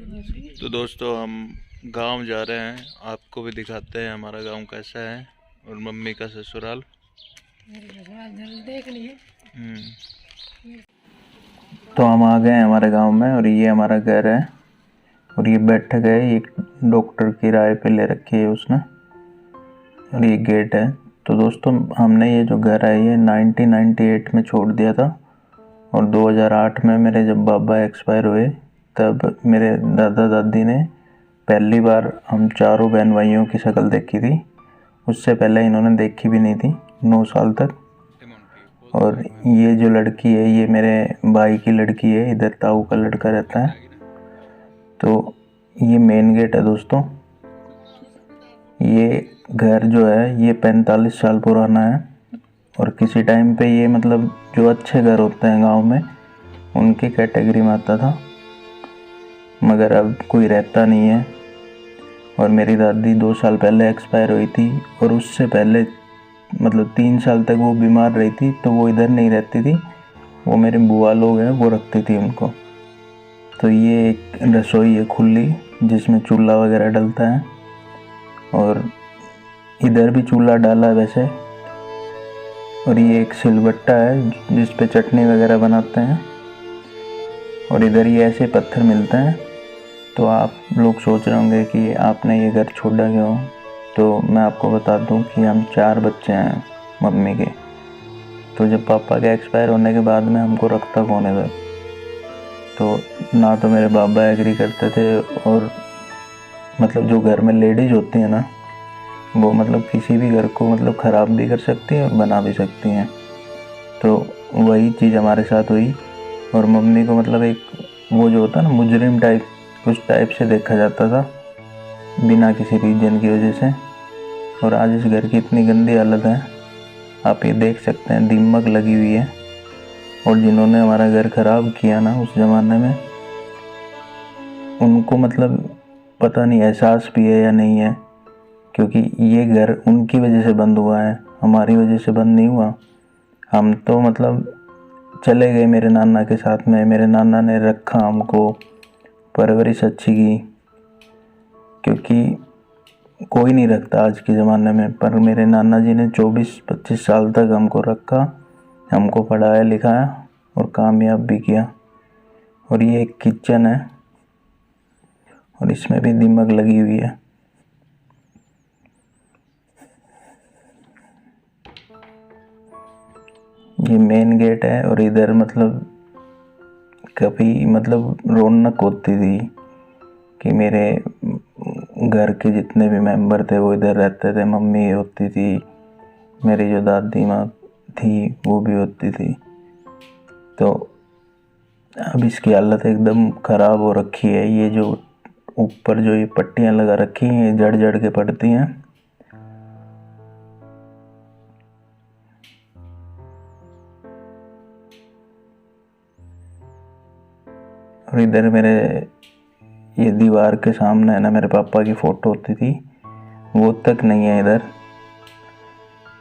तो दोस्तों हम गांव जा रहे हैं, आपको भी दिखाते हैं हमारा गांव कैसा है और मम्मी का ससुराल। देख लिए। तो हम आ गए हैं हमारे गांव में और ये हमारा घर है और ये बैठक है, ये डॉक्टर की राय पे ले रखी है उसने और ये गेट है। तो दोस्तों हमने ये जो घर है ये 1998 में छोड़ दिया था और 2008 में मेरे जब बाबा एक्सपायर हुए तब मेरे दादा दादी ने पहली बार हम चारों बहन भाइयों की शक्ल देखी थी। उससे पहले इन्होंने देखी भी नहीं थी 9 साल तक। और ये जो लड़की है ये मेरे भाई की लड़की है, इधर ताऊ का लड़का रहता है। तो ये मेन गेट है दोस्तों। ये घर जो है ये 45 साल पुराना है और किसी टाइम पे ये मतलब जो अच्छे घर होते हैं गांव में उनकी कैटेगरी में आता था, मगर अब कोई रहता नहीं है। और मेरी दादी 2 साल पहले एक्सपायर हुई थी और उससे पहले मतलब 3 साल तक वो बीमार रही थी, तो वो इधर नहीं रहती थी, वो मेरे बुआ लोग हैं वो रखती थी उनको। तो ये एक रसोई है खुली जिसमें चूल्हा वगैरह डलता है और इधर भी चूल्हा डाला है वैसे। और ये एक सिलबट्टा है जिस पे चटनी वगैरह बनाते हैं और इधर ये ऐसे पत्थर मिलते हैं। तो आप लोग सोच रहे होंगे कि आपने ये घर छोड़ा क्यों, तो मैं आपको बता दूं कि हम 4 बच्चे हैं मम्मी के। तो जब पापा के एक्सपायर होने के बाद में हमको रखता कौन है, तो ना तो मेरे बाबा एग्री करते थे और मतलब जो घर में लेडीज़ होती हैं ना वो मतलब किसी भी घर को मतलब ख़राब भी कर सकती हैं और बना भी सकती हैं। तो वही चीज़ हमारे साथ हुई और मम्मी को मतलब एक वो जो होता है ना मुजरिम टाइप, उस टाइप से देखा जाता था बिना किसी रीजन की वजह से। और आज इस घर की इतनी गंदी हालत है, आप ये देख सकते हैं, दीमक लगी हुई है। और जिन्होंने हमारा घर ख़राब किया ना उस ज़माने में उनको मतलब पता नहीं एहसास भी है या नहीं है, क्योंकि ये घर उनकी वजह से बंद हुआ है, हमारी वजह से बंद नहीं हुआ। हम तो मतलब चले गए मेरे नाना के साथ में, मेरे नाना ने रखा हमको, परवरिश अच्छी की, क्योंकि कोई नहीं रखता आज के ज़माने में। पर मेरे नाना जी ने 24-25 साल तक हमको रखा, हमको पढ़ाया लिखाया और कामयाब भी किया। और ये एक किचन है और इसमें भी दीमक लगी हुई है। ये मेन गेट है और इधर मतलब कभी मतलब रौनक होती थी कि मेरे घर के जितने भी मेंबर थे वो इधर रहते थे। मम्मी होती थी, मेरी जो दादी माँ थी वो भी होती थी। तो अब इसकी हालत एकदम ख़राब हो रखी है। ये जो ऊपर जो ये पट्टियाँ लगा रखी हैं ये जड़ जड़ के पड़ती हैं। और इधर मेरे ये दीवार के सामने है ना मेरे पापा की फ़ोटो होती थी, वो तक नहीं है इधर।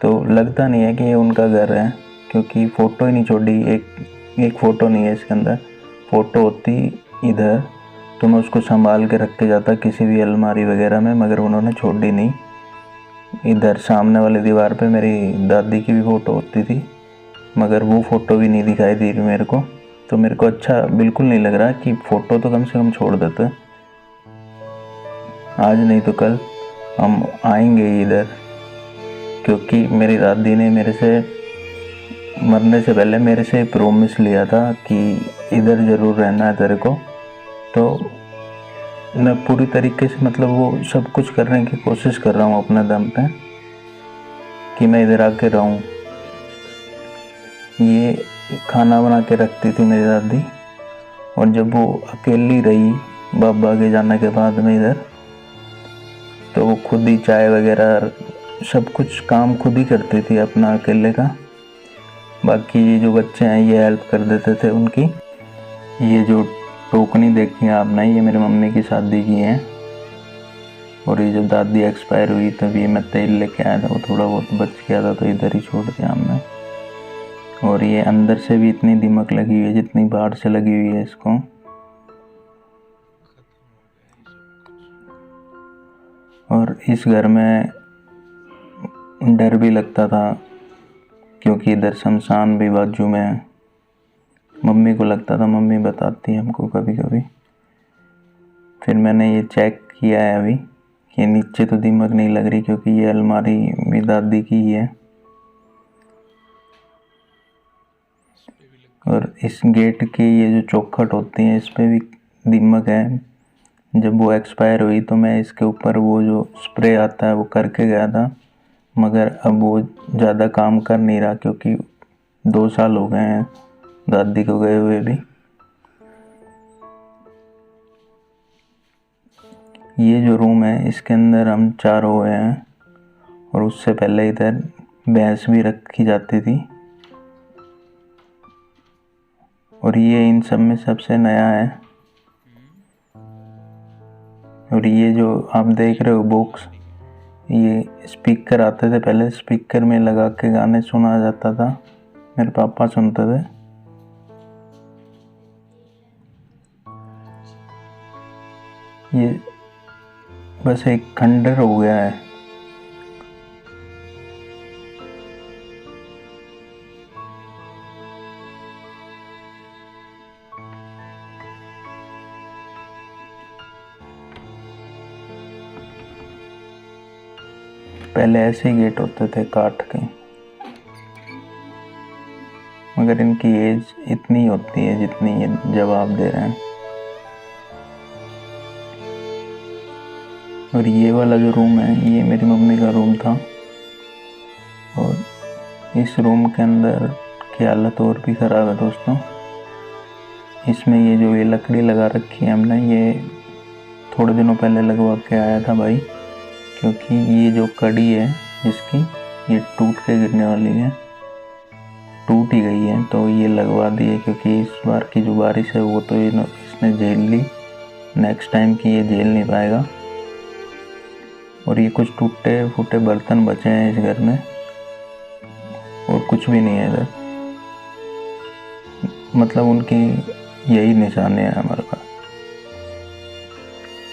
तो लगता नहीं है कि ये उनका घर है, क्योंकि फ़ोटो ही नहीं छोड़ी, एक फ़ोटो नहीं है इसके अंदर। फ़ोटो होती इधर तो मैं उसको संभाल के रख के जाता किसी भी अलमारी वगैरह में, मगर उन्होंने छोड़ी नहीं। इधर सामने वाली दीवार पे मेरी दादी की भी फ़ोटो होती थी, मगर वो फ़ोटो भी नहीं दिखाई दी मेरे को। तो मेरे को अच्छा बिल्कुल नहीं लग रहा कि फ़ोटो तो कम से कम छोड़ देते। आज नहीं तो कल हम आएंगे इधर, क्योंकि मेरी दादी ने मेरे से मरने से पहले मेरे से प्रॉमिस लिया था कि इधर ज़रूर रहना है तेरे को। तो मैं पूरी तरीके से मतलब वो सब कुछ करने की कोशिश कर रहा हूँ अपने दम पे कि मैं इधर आके रहूँ। ये खाना बना के रखती थी मेरी दादी और जब वो अकेली रही बाबा के जाने के बाद में इधर, तो वो खुद ही चाय वगैरह सब कुछ काम खुद ही करती थी अपना अकेले का। बाकी ये जो बच्चे हैं ये हेल्प कर देते थे उनकी। ये जो टोकनी देखी है आपने ये मेरी मम्मी की शादी की है। और ये जब दादी एक्सपायर हुई तब ये मैं तेल लेके आया था, वो थोड़ा बहुत बच गया था तो इधर ही छोड़ दिया हमने। और ये अंदर से भी इतनी दीमक लगी हुई है जितनी बाहर से लगी हुई है इसको। और इस घर में डर भी लगता था क्योंकि इधर शमशान भी बाजू में है। मम्मी को लगता था, मम्मी बताती है हमको कभी कभी। फिर मैंने ये चेक किया है अभी कि नीचे तो दीमक नहीं लग रही, क्योंकि ये अलमारी मेरी दादी की ही है। और इस गेट की ये जो चौखट होती है इस पे भी दीमक है। जब वो एक्सपायर हुई तो मैं इसके ऊपर वो जो स्प्रे आता है वो करके गया था, मगर अब वो ज़्यादा काम कर नहीं रहा क्योंकि 2 साल हो गए हैं दादी को गए हुए भी। ये जो रूम है इसके अंदर हम 4 हुए हैं, और उससे पहले इधर भैंस भी रखी जाती थी। और ये इन सब में सबसे नया है। और ये जो आप देख रहे हो बॉक्स, ये स्पीकर आते थे पहले, स्पीकर में लगा के गाने सुना जाता था, मेरे पापा सुनते थे। ये बस एक खंडर हो गया है। पहले ऐसे ही गेट होते थे काठ के, मगर इनकी एज इतनी होती है जितनी ये जवाब दे रहे हैं। और ये वाला जो रूम है ये मेरी मम्मी का रूम था। और इस रूम के अंदर की हालत और भी ख़राब है दोस्तों। इसमें ये जो ये लकड़ी लगा रखी है हमने, ये थोड़े दिनों पहले लगवा के आया था भाई, क्योंकि ये जो कड़ी है इसकी ये टूट के गिरने वाली है, टूट ही गई है, तो ये लगवा दी है। क्योंकि इस बार की जो बारिश है वो तो इसने झेल ली, नेक्स्ट टाइम की ये झेल नहीं पाएगा। और ये कुछ टूटे फूटे बर्तन बचे हैं इस घर में, और कुछ भी नहीं है इधर। मतलब उनकी यही निशाने हैं हमारे पास।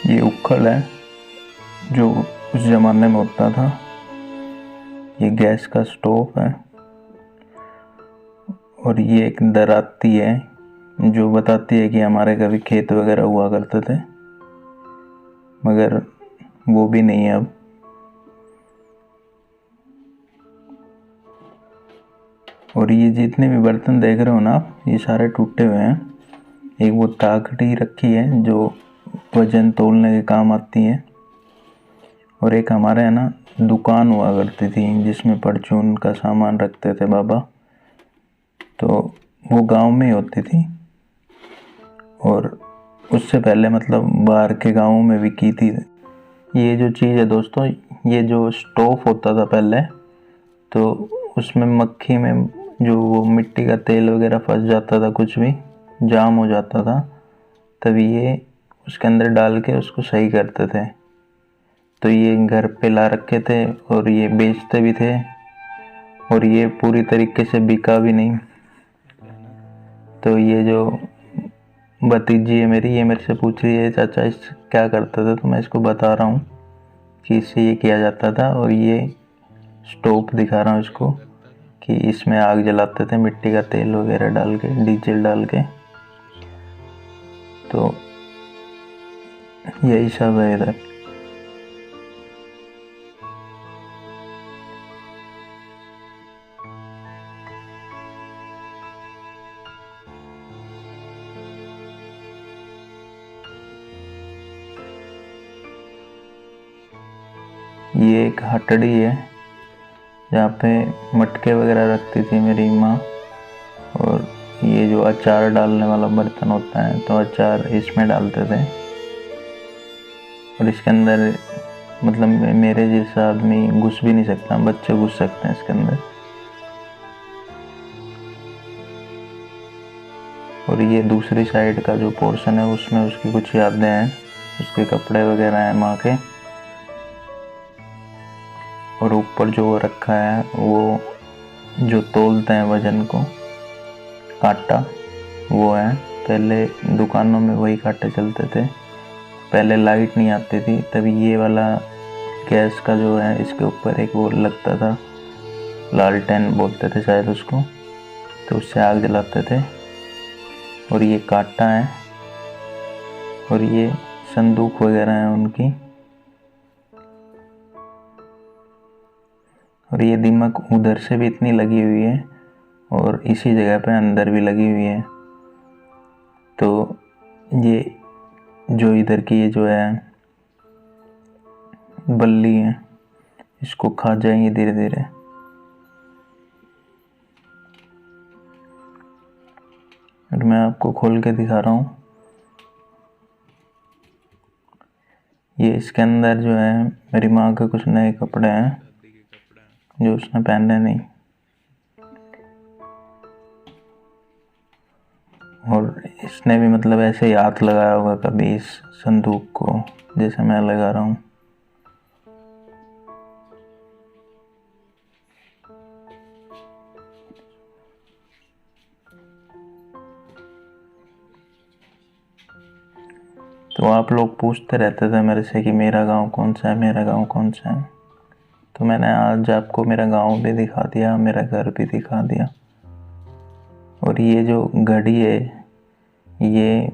ये उखल है जो उस ज़माने में होता था। ये गैस का स्टोव है। और ये एक दराती है जो बताती है कि हमारे कभी खेत वगैरह हुआ करते थे, मगर वो भी नहीं है अब। और ये जितने भी बर्तन देख रहे हो ना आप, ये सारे टूटे हुए हैं। एक वो ताकड़ी रखी है जो वजन तोलने के काम आती है। और एक हमारे है ना दुकान हुआ करती थी जिसमें परचून का सामान रखते थे बाबा, तो वो गांव में ही होती थी। और उससे पहले मतलब बाहर के गांवों में भी की थी। ये जो चीज़ है दोस्तों, ये जो स्टोव होता था पहले, तो उसमें मक्खी में जो वो मिट्टी का तेल वगैरह फंस जाता था, कुछ भी जाम हो जाता था, तभी ये उसके अंदर डाल के उसको सही करते थे। तो ये घर पे ला रखे थे और ये बेचते भी थे, और ये पूरी तरीके से बिका भी नहीं। तो ये जो भतीजी है मेरी, ये मेरे से पूछ रही है चाचा इस क्या करते थे, तो मैं इसको बता रहा हूँ कि इससे ये किया जाता था। और ये स्टोव दिखा रहा हूँ इसको कि इसमें आग जलाते थे मिट्टी का तेल वगैरह डाल के, डीजल डाल के। तो यही सब है इधर। ये एक हटड़ी है जहाँ पे मटके वगैरह रखती थी मेरी माँ। और ये जो अचार डालने वाला बर्तन होता है, तो अचार इसमें डालते थे। और इसके अंदर मतलब मेरे जैसा आदमी घुस भी नहीं सकता, बच्चे घुस सकते हैं इसके अंदर। और ये दूसरी साइड का जो पोर्शन है उसमें उसकी कुछ यादें हैं, उसके कपड़े वगैरह हैं माँ के। और ऊपर जो रखा है वो जो तोलते हैं वजन को, कांटा, वो है। पहले दुकानों में वही कांटे चलते थे, पहले लाइट नहीं आती थी, तभी ये वाला गैस का जो है इसके ऊपर एक वो लगता था, लालटेन बोलते थे शायद उसको, तो उससे आग जलाते थे। और ये काटा है और ये संदूक वगैरह है उनकी। और ये दीमक उधर से भी इतनी लगी हुई है और इसी जगह पे अंदर भी लगी हुई है। तो ये जो इधर की ये जो है बल्ली है, इसको खा जाएंगे धीरे धीरे। और मैं आपको खोल के दिखा रहा हूँ। ये इसके अंदर जो है मेरी माँ के कुछ नए कपड़े हैं जो उसने पहने नहीं। और इसने भी मतलब ऐसे ही हाथ लगाया होगा कभी इस संदूक को, जैसे मैं लगा रहा हूँ। तो आप लोग पूछते रहते थे मेरे से कि मेरा गांव कौन सा है, मेरा गांव कौन सा है। तो मैंने आज आपको मेरा गांव भी दिखा दिया, मेरा घर भी दिखा दिया। और ये जो घड़ी है, ये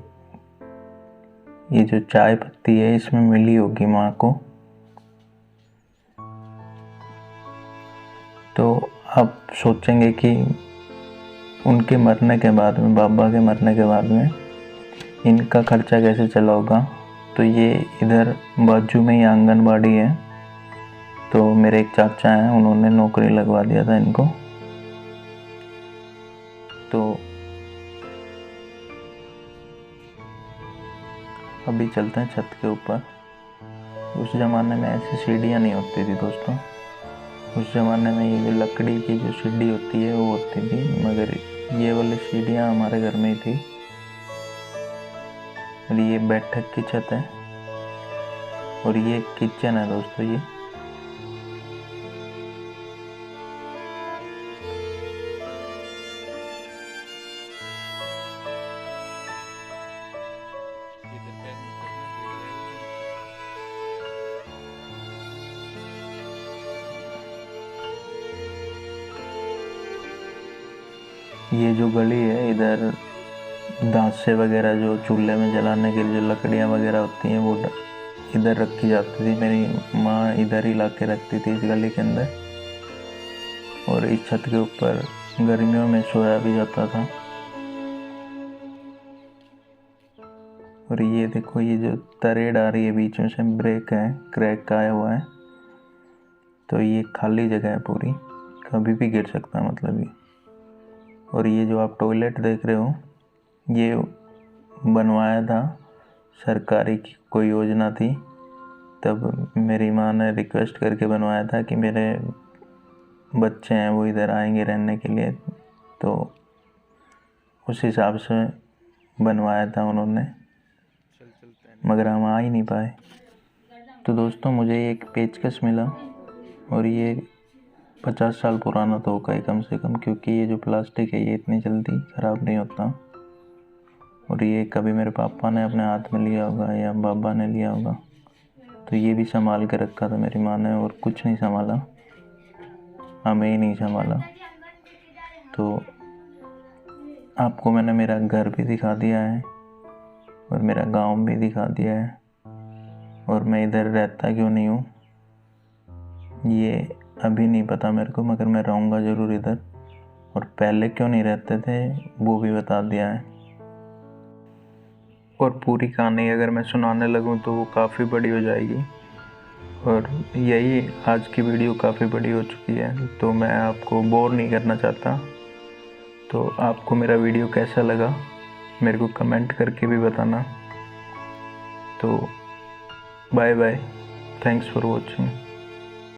जो चाय पत्ती है इसमें मिली होगी माँ को। तो आप सोचेंगे कि उनके मरने के बाद में, बाबा के मरने के बाद में इनका खर्चा कैसे चला होगा। तो ये इधर बाजू में ही आंगनबाड़ी है, तो मेरे एक चाचा हैं, उन्होंने नौकरी लगवा दिया था इनको। तो अभी चलते हैं छत के ऊपर। उस ज़माने में ऐसी सीढ़ियाँ नहीं होती थी दोस्तों। उस ज़माने में ये जो लकड़ी की जो सीढ़ी होती है वो होती थी, मगर ये वाली सीढ़ियाँ हमारे घर में ही थी। और ये बैठक की छत है और ये किचन है दोस्तों। ये जो गली है, इधर दांसे वगैरह जो चूल्हे में जलाने के लिए जो लकड़ियाँ वगैरह होती हैं वो इधर रखी जाती थी। मेरी माँ इधर ही ला के रखती थी इस गली के अंदर। और इस छत के ऊपर गर्मियों में सोया भी जाता था। और ये देखो, ये जो तरेड़ आ रही है बीच में से, ब्रेक है, क्रैक आया हुआ है। तो ये खाली जगह है पूरी, कभी भी गिर सकता है मतलब ये। और ये जो आप टॉयलेट देख रहे हो, ये बनवाया था, सरकारी की कोई योजना थी, तब मेरी माँ ने रिक्वेस्ट करके बनवाया था कि मेरे बच्चे हैं वो इधर आएंगे रहने के लिए, तो उस हिसाब से बनवाया था उन्होंने, मगर हम आ ही नहीं पाए। तो दोस्तों मुझे एक पेचकस मिला और ये 50 साल पुराना तो होगा ही कम से कम, क्योंकि ये जो प्लास्टिक है ये इतनी जल्दी ख़राब नहीं होता। और ये कभी मेरे पापा ने अपने हाथ में लिया होगा या बाबा ने लिया होगा, तो ये भी संभाल के रखा था मेरी माँ ने, और कुछ नहीं संभाला, हमें ही नहीं संभाला। तो आपको मैंने मेरा घर भी दिखा दिया है और मेरा गांव भी दिखा दिया है, और मैं इधर रहता क्यों नहीं हूँ ये अभी नहीं पता मेरे को, मगर मैं रहूँगा ज़रूर इधर। और पहले क्यों नहीं रहते थे वो भी बता दिया है। और पूरी कहानी अगर मैं सुनाने लगूँ तो वो काफ़ी बड़ी हो जाएगी, और यही आज की वीडियो काफ़ी बड़ी हो चुकी है, तो मैं आपको बोर नहीं करना चाहता। तो आपको मेरा वीडियो कैसा लगा मेरे को कमेंट करके भी बताना। तो bye bye, thanks for watching.